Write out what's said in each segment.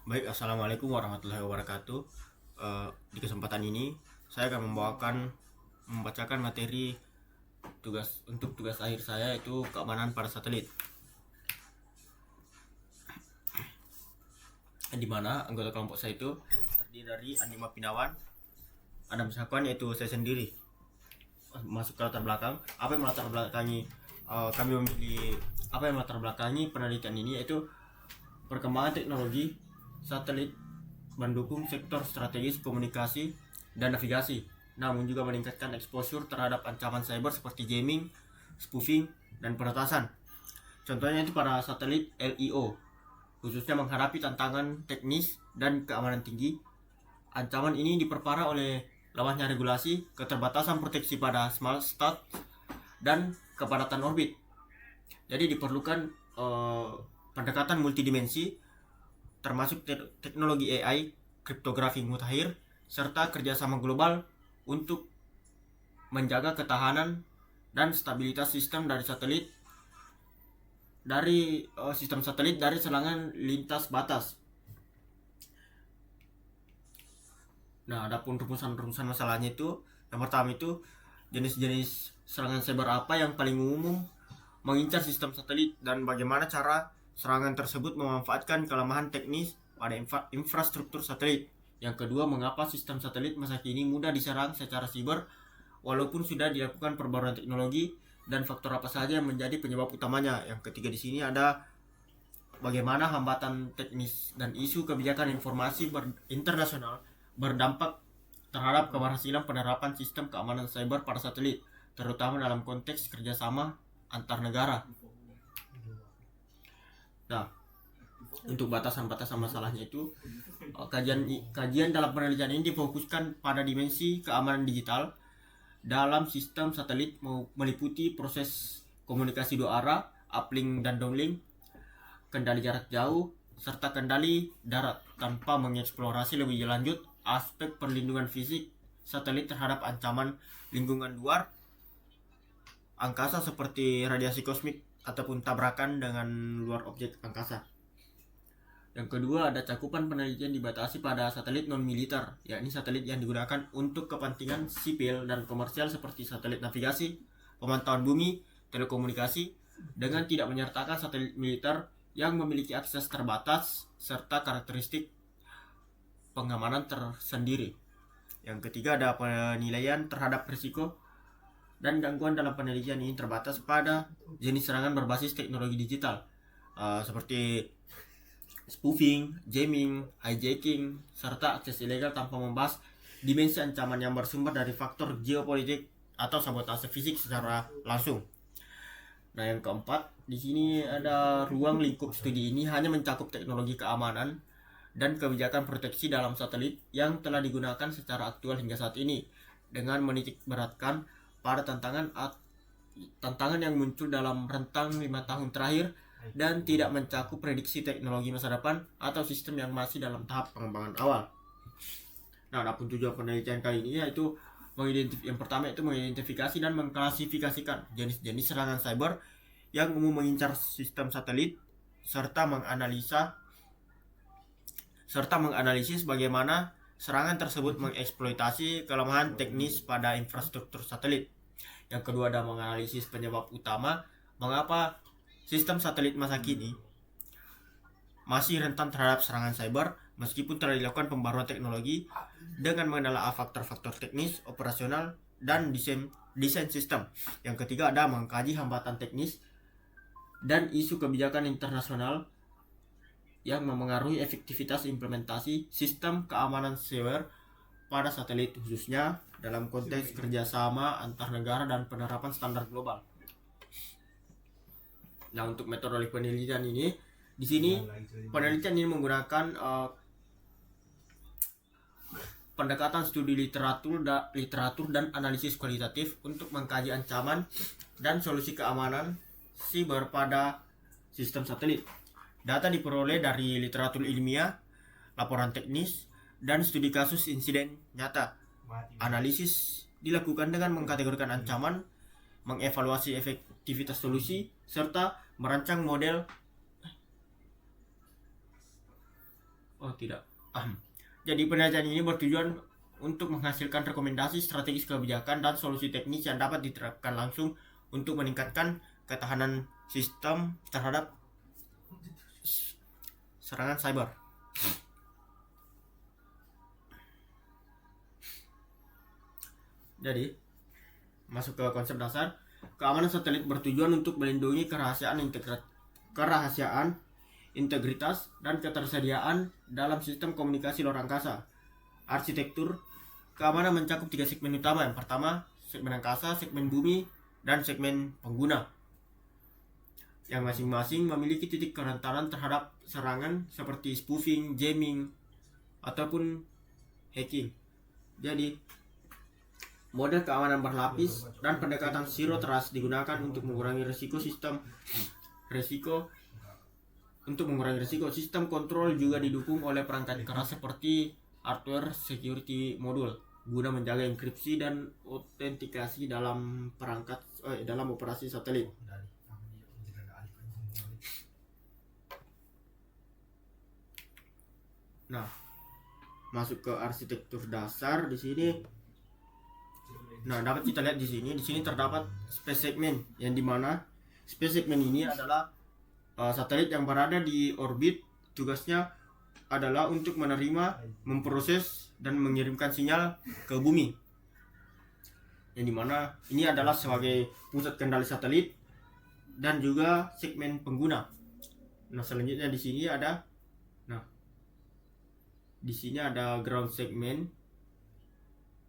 Baik, assalamualaikum warahmatullahi wabarakatuh. Di kesempatan ini saya akan membacakan materi tugas akhir saya, yaitu keamanan pada satelit. Di mana anggota kelompok saya itu terdiri dari Anima Pinawan, Adam Sakwan, yaitu saya sendiri. Masuk ke latar belakang, apa yang melatar belakangi kami memilih apa yang melatar belakangi penelitian ini, yaitu perkembangan teknologi satelit mendukung sektor strategis komunikasi dan navigasi, namun juga meningkatkan exposure terhadap ancaman cyber seperti jamming, spoofing, dan peretasan. Contohnya itu para satelit LEO, khususnya menghadapi tantangan teknis dan keamanan tinggi. Ancaman ini diperparah oleh lemahnya regulasi, keterbatasan proteksi pada small sat, dan kepadatan orbit. Jadi diperlukan pendekatan multidimensi, termasuk teknologi AI, kriptografi mutakhir, serta kerjasama global untuk menjaga ketahanan dan stabilitas sistem satelit dari serangan lintas batas. Nah, adapun rumusan masalahnya itu, yang pertama itu jenis-jenis serangan cyber apa yang paling umum mengincar sistem satelit dan bagaimana cara serangan tersebut memanfaatkan kelemahan teknis pada infrastruktur satelit. Yang kedua, mengapa sistem satelit masa kini mudah diserang secara siber walaupun sudah dilakukan perbarruan teknologi, dan faktor apa saja yang menjadi penyebab utamanya. Yang ketiga di sini ada bagaimana hambatan teknis dan isu kebijakan informasi internasional berdampak terhadap keberhasilan penerapan sistem keamanan cyber pada satelit, terutama dalam konteks kerjasama antar negara. Nah, untuk batasan-batasan masalahnya itu, kajian dalam penelitian ini difokuskan pada dimensi keamanan digital dalam sistem satelit, meliputi proses komunikasi dua arah, uplink dan downlink, kendali jarak jauh, serta kendali darat, tanpa mengeksplorasi lebih lanjut aspek perlindungan fisik satelit terhadap ancaman lingkungan luar angkasa seperti radiasi kosmik ataupun tabrakan dengan luar objek angkasa. Yang kedua, ada cakupan penelitian dibatasi pada satelit non-militer, yakni satelit yang digunakan untuk kepentingan sipil dan komersial seperti satelit navigasi, pemantauan bumi, telekomunikasi, dengan tidak menyertakan satelit militer yang memiliki akses terbatas serta karakteristik pengamanan tersendiri. Yang ketiga, ada penilaian terhadap risiko dan gangguan dalam penelitian ini terbatas pada jenis serangan berbasis teknologi digital, seperti spoofing, jamming, hijacking, serta akses ilegal, tanpa membahas dimensi ancaman yang bersumber dari faktor geopolitik atau sabotase fisik secara langsung. Nah, yang keempat, di sini ada ruang lingkup studi ini hanya mencakup teknologi keamanan dan kebijakan proteksi dalam satelit yang telah digunakan secara aktual hingga saat ini, dengan menitik beratkan pada tantangan yang muncul dalam rentang 5 tahun terakhir dan tidak mencakup prediksi teknologi masa depan atau sistem yang masih dalam tahap pengembangan awal. Nah, adapun tujuan penelitian kali ini yaitu yang pertama itu mengidentifikasi dan mengklasifikasikan jenis-jenis serangan cyber yang umum mengincar sistem satelit, serta menganalisis bagaimana serangan tersebut mengeksploitasi kelemahan teknis pada infrastruktur satelit. Yang kedua, ada menganalisis penyebab utama mengapa sistem satelit masa kini masih rentan terhadap serangan cyber meskipun telah dilakukan pembaruan teknologi, dengan menelaah faktor-faktor teknis, operasional, dan desain sistem. Yang ketiga, ada mengkaji hambatan teknis dan isu kebijakan internasional yang memengaruhi efektivitas implementasi sistem keamanan cyber pada satelit, khususnya dalam konteks kerjasama antar negara dan penerapan standar global. Nah, untuk metode penelitian ini, di sini penelitian ini menggunakan pendekatan studi literatur dan analisis kualitatif untuk mengkaji ancaman dan solusi keamanan siber pada sistem satelit. Data diperoleh dari literatur ilmiah, laporan teknis, dan studi kasus insiden nyata. Analisis dilakukan dengan mengkategorikan ancaman, mengevaluasi efektivitas solusi, serta merancang model tidak. Jadi penelitian ini bertujuan untuk menghasilkan rekomendasi strategis kebijakan dan solusi teknis yang dapat diterapkan langsung untuk meningkatkan ketahanan sistem terhadap serangan cyber. Jadi, masuk ke konsep dasar. Keamanan satelit bertujuan untuk melindungi kerahasiaan, integritas, dan ketersediaan dalam sistem komunikasi luar angkasa. Arsitektur keamanan mencakup 3 segmen utama. Yang pertama, segmen angkasa, segmen bumi, dan segmen pengguna, yang masing-masing memiliki titik kerentanan terhadap serangan seperti spoofing, jamming, ataupun hacking. Jadi, model keamanan berlapis dan pendekatan zero trust digunakan untuk mengurangi risiko Sistem kontrol juga didukung oleh perangkat keras seperti hardware security module guna menjaga enkripsi dan autentikasi dalam operasi satelit. Nah, masuk ke arsitektur dasar di sini. Nah, dapat kita lihat di sini terdapat space segment, yang dimana space segment ini adalah satelit yang berada di orbit. Tugasnya adalah untuk menerima, memproses, dan mengirimkan sinyal ke bumi, yang dimana ini adalah sebagai pusat kendali satelit dan juga segmen pengguna. Nah, selanjutnya di sini ada ground segment.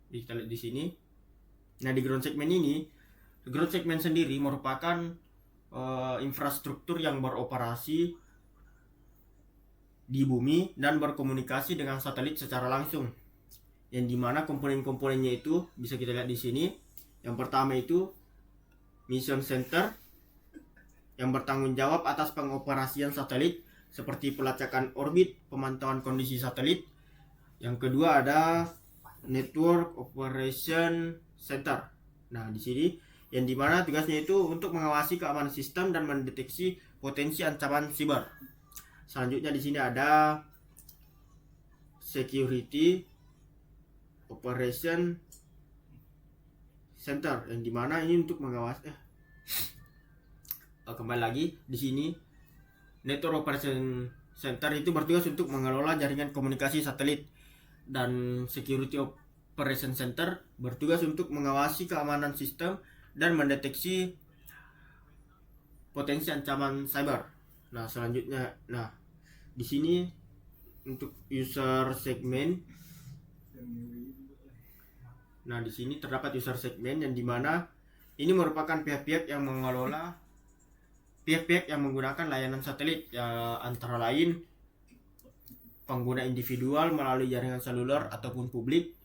Kita lihat di sini. Nah, di ground segment sendiri merupakan infrastruktur yang beroperasi di bumi dan berkomunikasi dengan satelit secara langsung, yang dimana komponen-komponennya itu bisa kita lihat di sini. Yang pertama itu mission center, yang bertanggung jawab atas pengoperasian satelit seperti pelacakan orbit, pemantauan kondisi satelit. Yang kedua ada network operation center. Nah, di sini yang dimana tugasnya itu untuk mengawasi keamanan sistem dan mendeteksi potensi ancaman siber. Selanjutnya di sini ada security operation center, yang dimana ini untuk mengawasi. Kembali lagi di sini, network operation center itu bertugas untuk mengelola jaringan komunikasi satelit, dan security operation center bertugas untuk mengawasi keamanan sistem dan mendeteksi potensi ancaman cyber. Nah, selanjutnya, di sini untuk user segment. Nah, di sini terdapat user segment, yang dimana ini merupakan pihak-pihak yang menggunakan layanan satelit, ya, antara lain pengguna individual melalui jaringan seluler ataupun publik,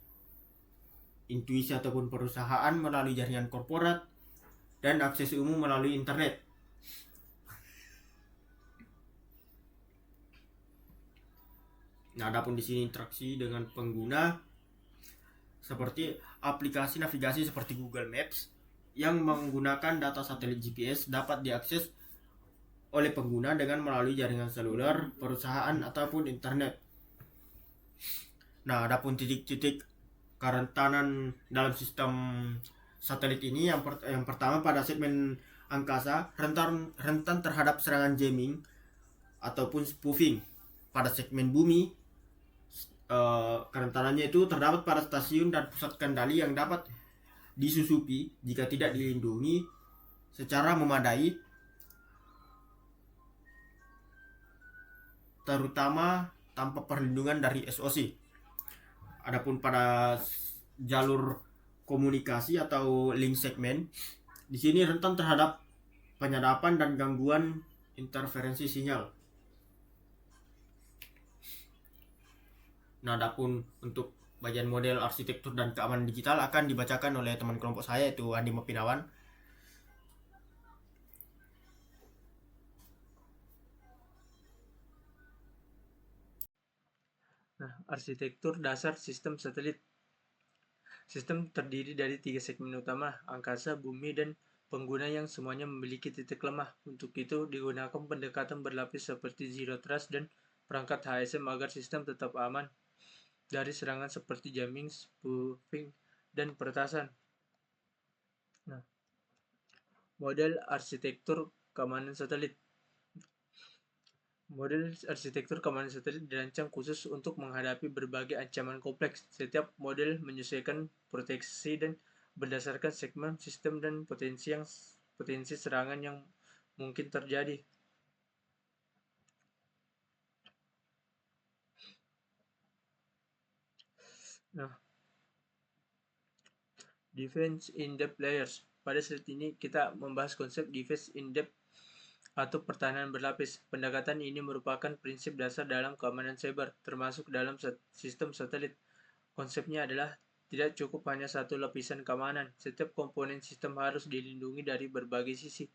intuisi ataupun perusahaan melalui jaringan korporat, dan akses umum melalui internet. Nah, adapun di sini interaksi dengan pengguna seperti aplikasi navigasi seperti Google Maps yang menggunakan data satelit GPS dapat diakses oleh pengguna dengan melalui jaringan seluler, perusahaan, ataupun internet. Nah, adapun titik-titik kerentanan dalam sistem satelit ini, yang pertama pada segmen angkasa, rentan terhadap serangan jamming ataupun spoofing. Pada segmen bumi, kerentanannya itu terdapat pada stasiun dan pusat kendali yang dapat disusupi jika tidak dilindungi secara memadai, terutama tanpa perlindungan dari SOC. Adapun pada jalur komunikasi atau link segmen, di sini rentan terhadap penyadapan dan gangguan interferensi sinyal. Nah, adapun untuk bagian model arsitektur dan keamanan digital akan dibacakan oleh teman kelompok saya, yaitu Andi Mapinawan. Nah, arsitektur dasar sistem satelit. Sistem terdiri dari 3 segmen utama, angkasa, bumi, dan pengguna yang semuanya memiliki titik lemah. Untuk itu digunakan pendekatan berlapis seperti zero trust dan perangkat HSM agar sistem tetap aman dari serangan seperti jamming, spoofing, dan peretasan. Nah, model arsitektur keamanan satelit. Model arsitektur keamanan satelit dirancang khusus untuk menghadapi berbagai ancaman kompleks. Setiap model menyesuaikan proteksi dan berdasarkan segmen sistem dan potensi serangan yang mungkin terjadi. Nah, defense in-depth layers. Pada saat ini kita membahas konsep defense in-depth atau pertahanan berlapis. Pendekatan ini merupakan prinsip dasar dalam keamanan cyber, termasuk dalam sistem satelit. Konsepnya adalah tidak cukup hanya satu lapisan keamanan. Setiap komponen sistem harus dilindungi dari berbagai sisi,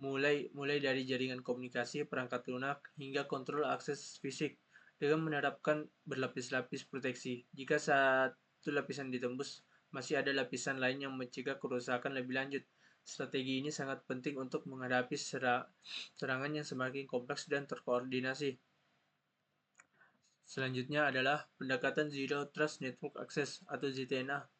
mulai dari jaringan komunikasi, perangkat lunak, hingga kontrol akses fisik. Dengan menerapkan berlapis-lapis proteksi, jika satu lapisan ditembus, masih ada lapisan lain yang mencegah kerusakan lebih lanjut. Strategi ini sangat penting untuk menghadapi serangan yang semakin kompleks dan terkoordinasi. Selanjutnya adalah pendekatan Zero Trust Network Access atau ZTNA.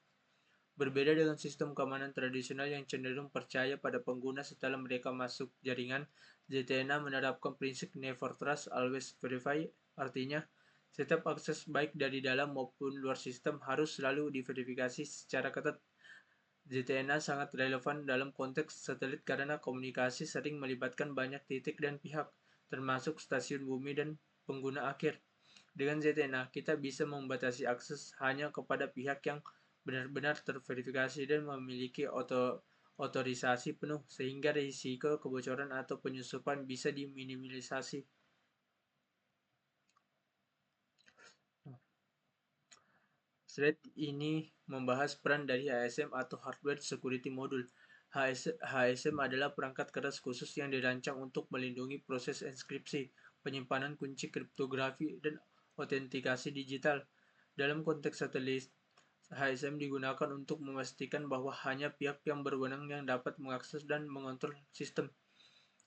Berbeda dengan sistem keamanan tradisional yang cenderung percaya pada pengguna setelah mereka masuk jaringan, ZTNA menerapkan prinsip Never Trust, Always Verify. Artinya, setiap akses baik dari dalam maupun luar sistem harus selalu diverifikasi secara ketat. ZTNA sangat relevan dalam konteks satelit karena komunikasi sering melibatkan banyak titik dan pihak, termasuk stasiun bumi dan pengguna akhir. Dengan ZTNA, kita bisa membatasi akses hanya kepada pihak yang benar-benar terverifikasi dan memiliki otorisasi penuh, sehingga risiko kebocoran atau penyusupan bisa diminimalisasi. Slide ini membahas peran dari HSM atau Hardware Security Module. HSM adalah perangkat keras khusus yang dirancang untuk melindungi proses enskripsi, penyimpanan kunci kriptografi, dan autentikasi digital. Dalam konteks satelit, HSM digunakan untuk memastikan bahwa hanya pihak yang berwenang yang dapat mengakses dan mengontrol sistem.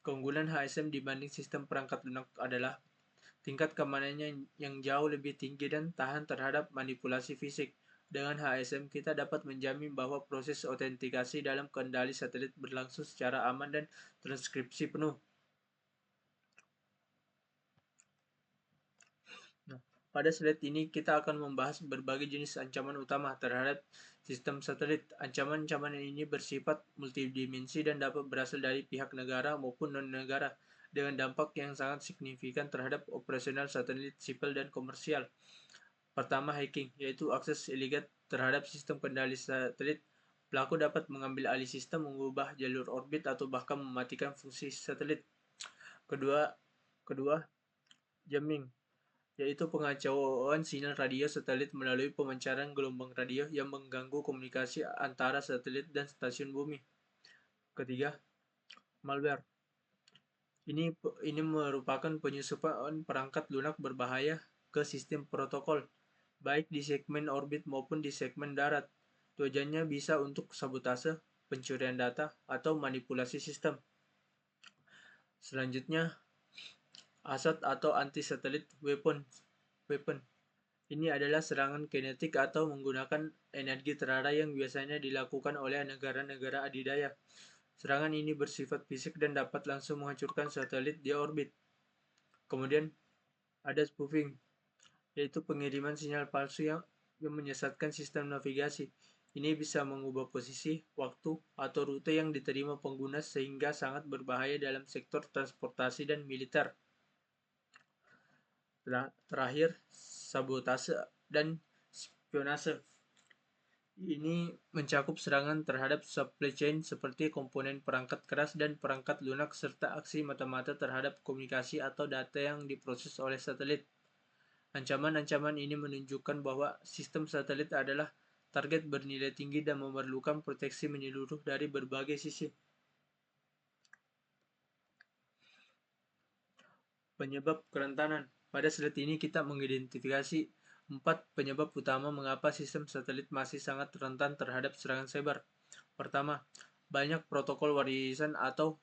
Keunggulan HSM dibanding sistem perangkat lunak adalah tingkat keamanannya yang jauh lebih tinggi dan tahan terhadap manipulasi fisik. Dengan HSM, kita dapat menjamin bahwa proses autentikasi dalam kendali satelit berlangsung secara aman dan transkripsi penuh. Nah, pada slide ini kita akan membahas berbagai jenis ancaman utama terhadap sistem satelit. Ancaman-ancaman ini bersifat multidimensi dan dapat berasal dari pihak negara maupun non-negara, dengan dampak yang sangat signifikan terhadap operasional satelit sipil dan komersial. Pertama, hacking, yaitu akses ilegal terhadap sistem kendali satelit. Pelaku dapat mengambil alih sistem, mengubah jalur orbit, atau bahkan mematikan fungsi satelit. Kedua, jamming, yaitu pengacauan sinyal radio satelit melalui pemancaran gelombang radio yang mengganggu komunikasi antara satelit dan stasiun bumi. Ketiga, malware. Ini merupakan penyusupan perangkat lunak berbahaya ke sistem protokol, baik di segmen orbit maupun di segmen darat. Tujuannya bisa untuk sabotase, pencurian data, atau manipulasi sistem. Selanjutnya, ASAT atau Anti-Satellite Weapon. Ini adalah serangan kinetik atau menggunakan energi terarah yang biasanya dilakukan oleh negara-negara adidaya. Serangan ini bersifat fisik dan dapat langsung menghancurkan satelit di orbit. Kemudian ada spoofing, yaitu pengiriman sinyal palsu yang menyesatkan sistem navigasi. Ini bisa mengubah posisi, waktu, atau rute yang diterima pengguna sehingga sangat berbahaya dalam sektor transportasi dan militer. Terakhir, sabotase dan spionase. Ini mencakup serangan terhadap supply chain seperti komponen perangkat keras dan perangkat lunak serta aksi mata-mata terhadap komunikasi atau data yang diproses oleh satelit. Ancaman-ancaman ini menunjukkan bahwa sistem satelit adalah target bernilai tinggi dan memerlukan proteksi menyeluruh dari berbagai sisi. Penyebab kerentanan. Pada slide ini kita mengidentifikasi 4 penyebab utama mengapa sistem satelit masih sangat rentan terhadap serangan cyber. Pertama, banyak protokol warisan atau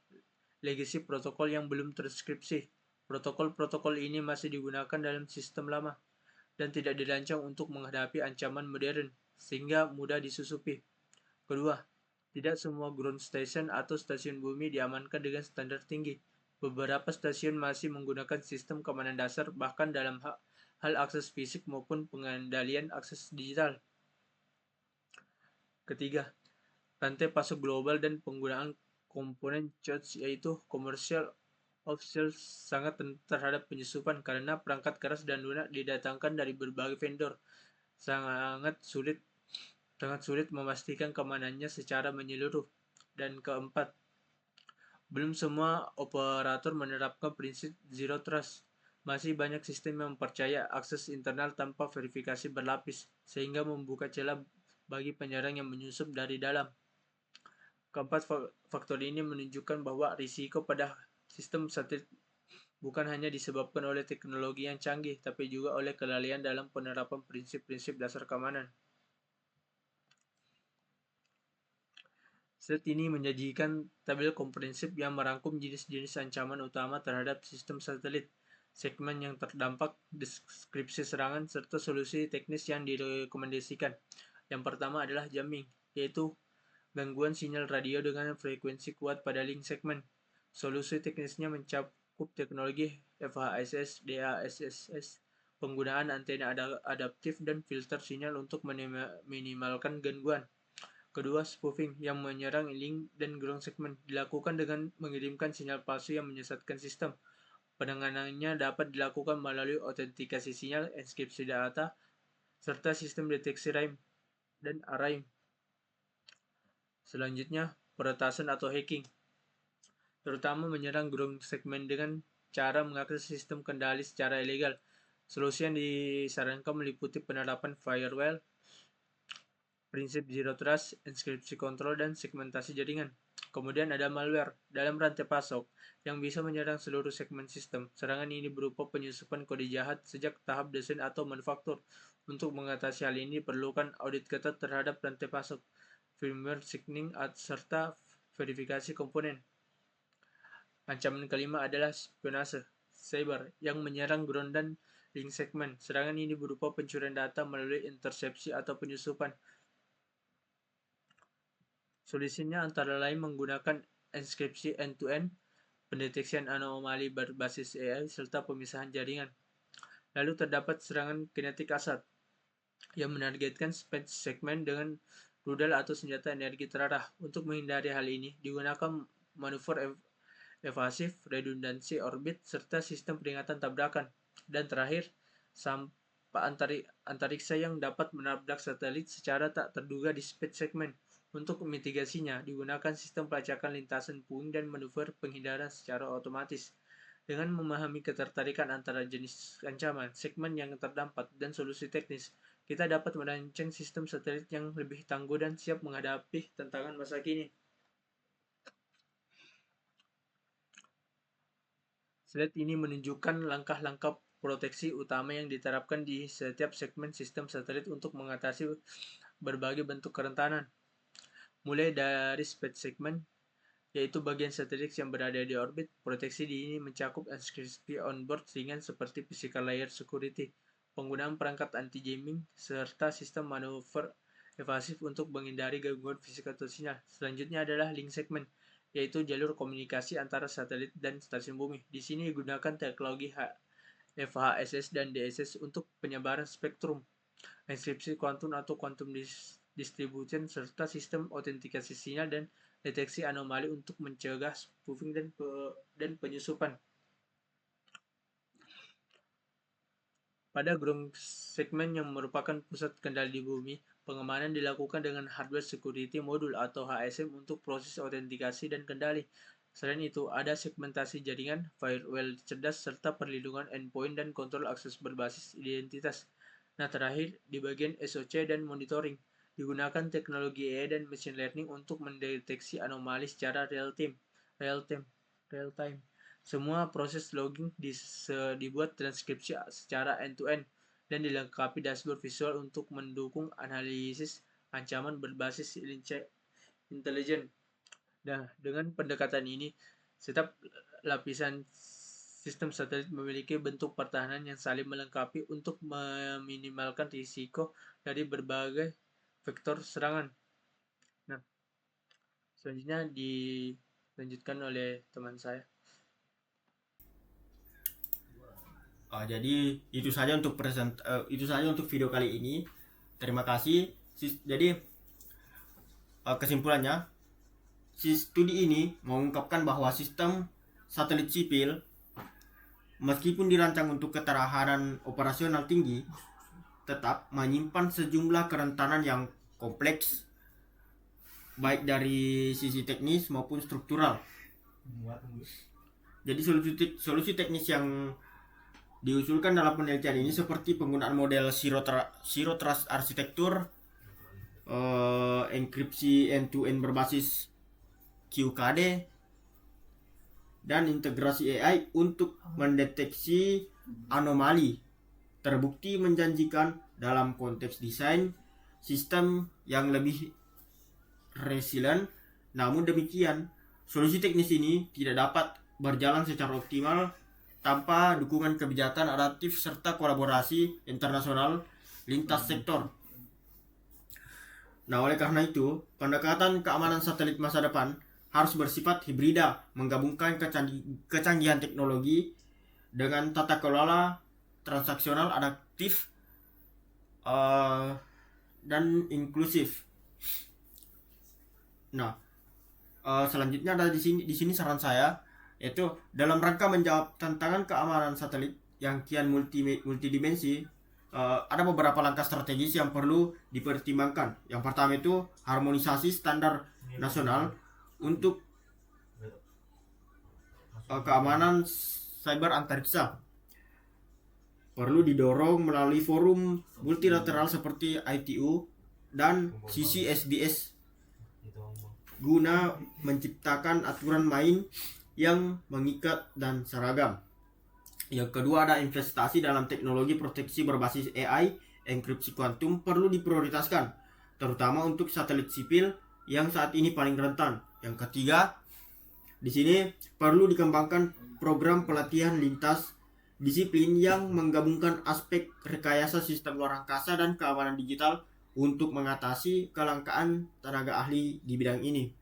legacy protokol yang belum terskripsi. Protokol-protokol ini masih digunakan dalam sistem lama dan tidak dirancang untuk menghadapi ancaman modern, sehingga mudah disusupi. Kedua, tidak semua ground station atau stasiun bumi diamankan dengan standar tinggi. Beberapa stasiun masih menggunakan sistem keamanan dasar bahkan dalam hal akses fisik maupun pengendalian akses digital. Ketiga, rantai pasok global dan penggunaan komponen charge yaitu commercial off-shelf sangat terhadap penyusupan karena perangkat keras dan lunak didatangkan dari berbagai vendor. Sangat sulit sangat sulit memastikan keamanannya secara menyeluruh. Dan keempat, belum semua operator menerapkan prinsip Zero Trust. Masih banyak sistem yang mempercaya akses internal tanpa verifikasi berlapis, sehingga membuka celah bagi penyerang yang menyusup dari dalam. Keempat faktor ini menunjukkan bahwa risiko pada sistem satelit bukan hanya disebabkan oleh teknologi yang canggih, tapi juga oleh kelalaian dalam penerapan prinsip-prinsip dasar keamanan. Slide ini menyajikan tabel komprehensif yang merangkum jenis-jenis ancaman utama terhadap sistem satelit, segmen yang terdampak, deskripsi serangan, serta solusi teknis yang direkomendasikan. Yang pertama adalah jamming, yaitu gangguan sinyal radio dengan frekuensi kuat pada link segmen. Solusi teknisnya mencakup teknologi FHSS, DASSS, penggunaan antena adaptif dan filter sinyal untuk minimalkan gangguan. Kedua, spoofing yang menyerang link dan ground segmen dilakukan dengan mengirimkan sinyal palsu yang menyesatkan sistem. Penanganannya dapat dilakukan melalui autentikasi sinyal, enkripsi data, serta sistem deteksi rime dan array. Selanjutnya, peretasan atau hacking, terutama menyerang ground segmen dengan cara mengakses sistem kendali secara ilegal. Solusi yang disarankan meliputi penerapan firewall, prinsip Zero Trust, enkripsi kontrol, dan segmentasi jaringan. Kemudian ada malware dalam rantai pasok yang bisa menyerang seluruh segmen sistem. Serangan ini berupa penyusupan kode jahat sejak tahap desain atau manufaktur. Untuk mengatasi hal ini diperlukan audit ketat terhadap rantai pasok, firmware syncing, serta verifikasi komponen. Ancaman kelima adalah spionase cyber yang menyerang ground dan link segmen. Serangan ini berupa pencurian data melalui intersepsi atau penyusupan. Solusinya antara lain menggunakan enkripsi end-to-end, pendeteksian anomali berbasis AI, serta pemisahan jaringan. Lalu terdapat serangan kinetik asat yang menargetkan segmen dengan rudal atau senjata energi terarah. Untuk menghindari hal ini, digunakan manuver evasif, redundansi orbit, serta sistem peringatan tabrakan. Dan terakhir, sampah antariksa yang dapat menabrak satelit secara tak terduga di segmen. Untuk mitigasinya, digunakan sistem pelacakan lintasan puing dan manuver penghindaran secara otomatis. Dengan memahami ketertarikan antara jenis ancaman, segmen yang terdampak, dan solusi teknis, kita dapat merancang sistem satelit yang lebih tangguh dan siap menghadapi tantangan masa kini. Slide ini menunjukkan langkah-langkah proteksi utama yang diterapkan di setiap segmen sistem satelit untuk mengatasi berbagai bentuk kerentanan. Mulai dari speed segment, yaitu bagian satelit yang berada di orbit, proteksi ini mencakup enkripsi onboard ringan seperti physical layer security, penggunaan perangkat anti-jamming, serta sistem manuver evasif untuk menghindari gangguan fisik atau sinyal. Selanjutnya adalah link segment, yaitu jalur komunikasi antara satelit dan stasiun bumi. Di sini digunakan teknologi FHSS dan DSS untuk penyebaran spektrum, enkripsi kuantum atau quantum distribution, serta sistem autentikasi sinyal dan deteksi anomali untuk mencegah spoofing dan penyusupan. Pada ground segmen yang merupakan pusat kendali di bumi, pengamanan dilakukan dengan hardware security module atau HSM untuk proses autentikasi dan kendali. Selain itu, ada segmentasi jaringan, firewall cerdas, serta perlindungan endpoint dan kontrol akses berbasis identitas. Nah, terakhir, di bagian SOC dan monitoring, digunakan teknologi AI dan machine learning untuk mendeteksi anomali secara real time. Semua proses logging dibuat transkripsi secara end-to-end dan dilengkapi dashboard visual untuk mendukung analisis ancaman berbasis intelijen. Nah, dengan pendekatan ini, setiap lapisan Sistem satelit memiliki bentuk pertahanan yang saling melengkapi untuk meminimalkan risiko dari berbagai vektor serangan. Nah, selanjutnya dilanjutkan oleh teman saya. Jadi itu saja untuk video kali ini. Terima kasih. Jadi kesimpulannya, studi ini mengungkapkan bahwa sistem satelit sipil meskipun dirancang untuk ketahanan operasional tinggi, tetap menyimpan sejumlah kerentanan yang kompleks, baik dari sisi teknis maupun struktural. Jadi solusi teknis yang diusulkan dalam penelitian ini seperti penggunaan model Zero Trust arsitektur, enkripsi end-to-end berbasis QKD, dan integrasi AI untuk mendeteksi anomali, terbukti menjanjikan dalam konteks desain sistem yang lebih resilient. Namun demikian, solusi teknis ini tidak dapat berjalan secara optimal tanpa dukungan kebijakan adaptif serta kolaborasi internasional lintas sektor. Nah, oleh karena itu, pendekatan keamanan satelit masa depan harus bersifat hibrida, menggabungkan kecanggihan teknologi dengan tata kelola transaksional adaptif dan inklusif. Nah, selanjutnya ada di sini saran saya, yaitu dalam rangka menjawab tantangan keamanan satelit yang kian multidimensi, ada beberapa langkah strategis yang perlu dipertimbangkan. Yang pertama itu harmonisasi standar nasional untuk keamanan cyber antariksa. Perlu didorong melalui forum multilateral seperti ITU dan CCSDS guna menciptakan aturan main yang mengikat dan seragam. Yang kedua ada investasi dalam teknologi proteksi berbasis AI, enkripsi kuantum perlu diprioritaskan, terutama untuk satelit sipil yang saat ini paling rentan. Yang ketiga, di sini perlu dikembangkan program pelatihan lintas disiplin yang menggabungkan aspek rekayasa sistem luar angkasa dan keamanan digital untuk mengatasi kelangkaan tenaga ahli di bidang ini.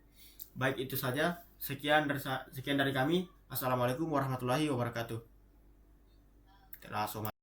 Baik, itu saja. Sekian dari kami. Assalamualaikum warahmatullahi wabarakatuh.